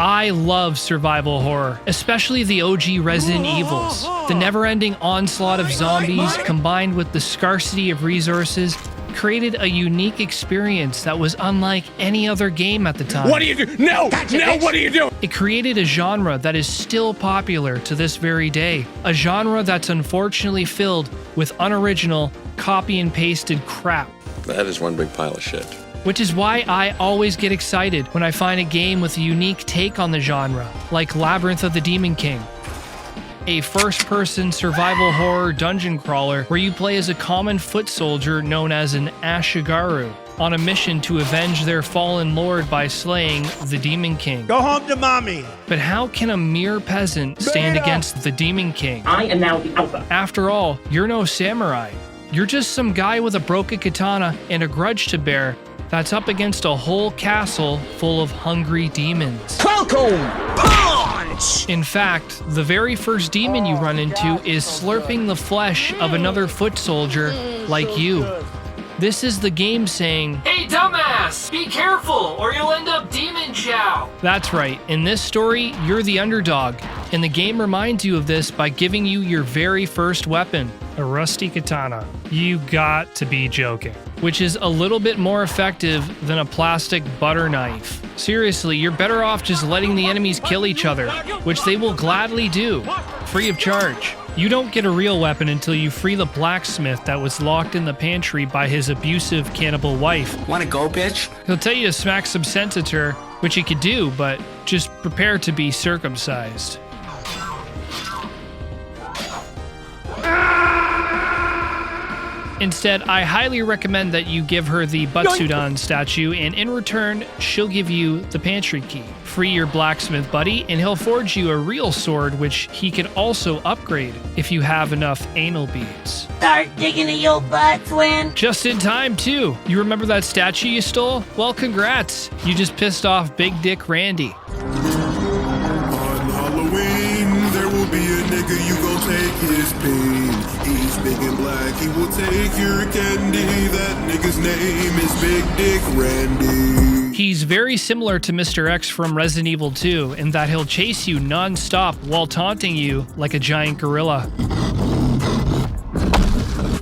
I love survival horror, especially the OG Resident Evils. The never-ending onslaught of zombies, combined with the scarcity of resources, created a unique experience that was unlike any other game at the time. What do you do? No! No, what are you doing? It created a genre that is still popular to this very day. A genre that's unfortunately filled with unoriginal, copy and pasted crap. That is one big pile of shit. Which is why I always get excited when I find a game with a unique take on the genre, like Labyrinth of the Demon King. A first-person survival horror dungeon crawler where you play as a common foot soldier known as an Ashigaru, on a mission to avenge their fallen lord by slaying the Demon King. Go home to mommy! But how can a mere peasant stand against the Demon King? I am now the alpha. After all, you're no samurai. You're just some guy with a broken katana and a grudge to bear that's up against a whole castle full of hungry demons. Falcon! Punch! In fact, the very first demon you run into is slurping the flesh of another foot soldier like you. This is the game saying, "Hey dumbass, be careful or you'll end up demon chow." That's right, in this story, you're the underdog, and the game reminds you of this by giving you your very first weapon, a rusty katana. You got to be joking. Which is a little bit more effective than a plastic butter knife. Seriously, you're better off just letting the enemies kill each other, which they will gladly do, free of charge. You don't get a real weapon until you free the blacksmith that was locked in the pantry by his abusive cannibal wife. Wanna go, bitch? He'll tell you to smack some sense at her, which he could do, but just prepare to be circumcised. Instead, I highly recommend that you give her the Butsudan statue, and in return, she'll give you the pantry key. Free your blacksmith buddy, and he'll forge you a real sword, which he can also upgrade if you have enough anal beads. Start digging in your butt, twin. Just in time, too. You remember that statue you stole? Well, congrats. You just pissed off Big Dick Randy. On Halloween, there will be a nigga, you gon' take his pain. He's big and black, he will take your candy. That nigga's name is Big Dick Randy. He's very similar to Mr. X from Resident Evil 2 in that he'll chase you non-stop while taunting you like a giant gorilla.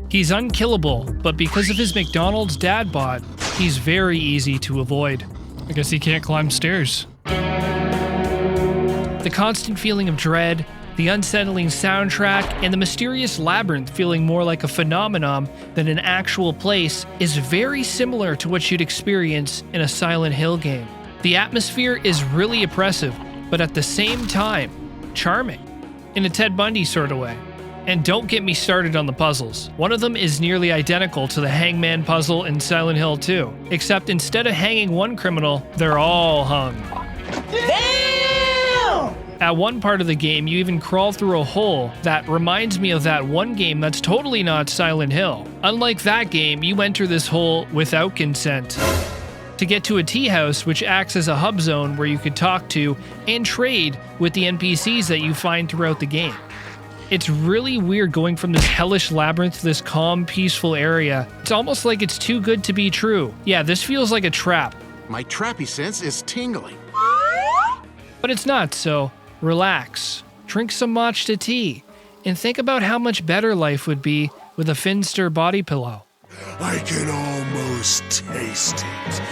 He's unkillable, but because of his McDonald's dad bod, he's very easy to avoid. I guess he can't climb stairs. The constant feeling of dread, the unsettling soundtrack, and the mysterious labyrinth feeling more like a phenomenon than an actual place is very similar to what you'd experience in a Silent Hill game. The atmosphere is really oppressive, but at the same time, charming, in a Ted Bundy sort of way. And don't get me started on the puzzles. One of them is nearly identical to the hangman puzzle in Silent Hill 2, except instead of hanging one criminal, they're all hung. At one part of the game, you even crawl through a hole that reminds me of that one game that's totally not Silent Hill. Unlike that game, you enter this hole without consent to get to a tea house, which acts as a hub zone where you could talk to and trade with the NPCs that you find throughout the game. It's really weird going from this hellish labyrinth to this calm, peaceful area. It's almost like it's too good to be true. Yeah, this feels like a trap. My trappy sense is tingling. But it's not, so relax, drink some matcha tea, and think about how much better life would be with a Finster body pillow. I can almost taste it.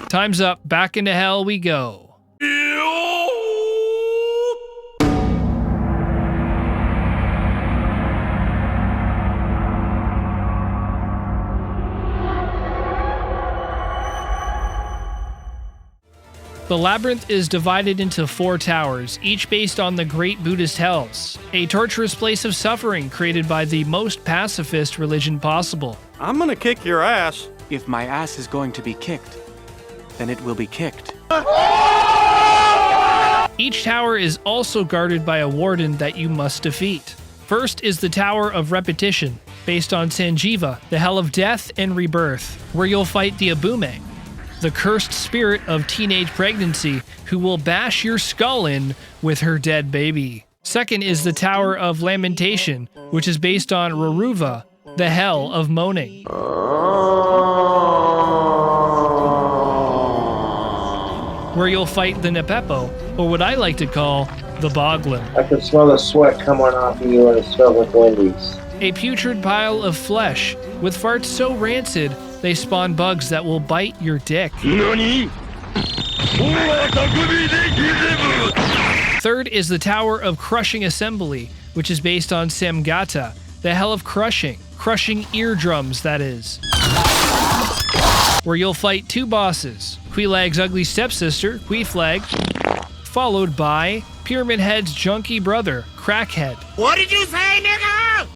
Time's up, back into hell we go. The labyrinth is divided into 4 towers, each based on the Great Buddhist Hells, a torturous place of suffering created by the most pacifist religion possible. I'm gonna kick your ass. If my ass is going to be kicked, then it will be kicked. Each tower is also guarded by a warden that you must defeat. First is the Tower of Repetition, based on Sanjiva, the Hell of Death and Rebirth, where you'll fight the Abume, the cursed spirit of teenage pregnancy who will bash your skull in with her dead baby. Second is the Tower of Lamentation, which is based on Raruva, the Hell of Moaning, where you'll fight the Nepepo, or what I like to call the Boglin. I can smell the sweat coming off of you and it smells like Wendy's. A putrid pile of flesh, with farts so rancid, they spawn bugs that will bite your dick. NANI? Third is the Tower of Crushing Assembly, which is based on Samgata, the Hell of Crushing eardrums, that is. Where you'll fight two bosses, Queelag's ugly stepsister, Queeflag, followed by Pyramid Head's junky brother, Crackhead. What did you say, nigga?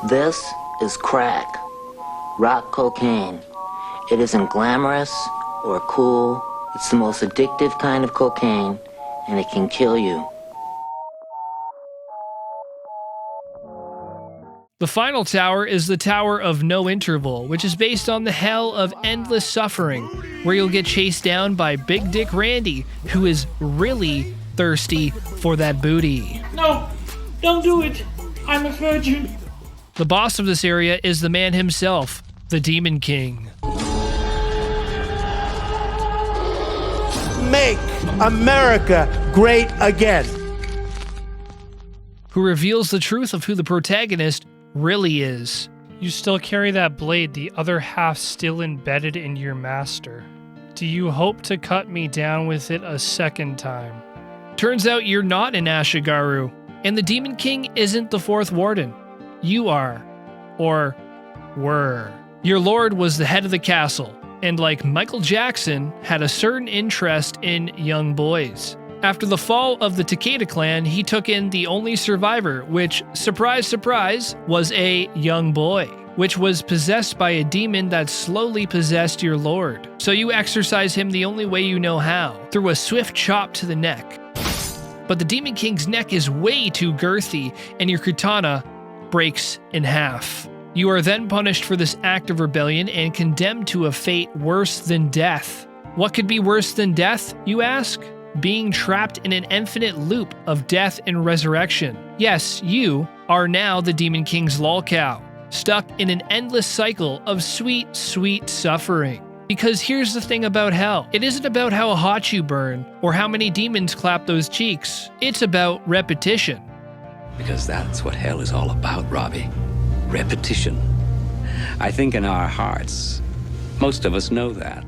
This is crack. Rock cocaine. It isn't glamorous or cool. It's the most addictive kind of cocaine, and it can kill you. The final tower is the Tower of No Interval, which is based on the Hell of Endless Suffering, where you'll get chased down by Big Dick Randy, who is really thirsty for that booty. No, don't do it. I'm a virgin. The boss of this area is the man himself, the Demon King. Make America great again. Who reveals the truth of who the protagonist really is. You still carry that blade, the other half still embedded in your master. Do you hope to cut me down with it a second time? Turns out you're not an Ashigaru, and the Demon King isn't the fourth warden. You are, or were. Your lord was the head of the castle, and like Michael Jackson, had a certain interest in young boys. After the fall of the Takeda clan, he took in the only survivor, which, surprise, surprise, was a young boy, which was possessed by a demon that slowly possessed your lord. So you exorcise him the only way you know how, through a swift chop to the neck. But the Demon King's neck is way too girthy, and your katana breaks in half. You are then punished for this act of rebellion and condemned to a fate worse than death. What could be worse than death, you ask? Being trapped in an infinite loop of death and resurrection. Yes, you are now the Demon King's lolcow, stuck in an endless cycle of sweet, sweet suffering. Because here's the thing about hell. It isn't about how hot you burn, or how many demons clap those cheeks. It's about repetition. Because that's what hell is all about, Robbie. Repetition. I think in our hearts, most of us know that.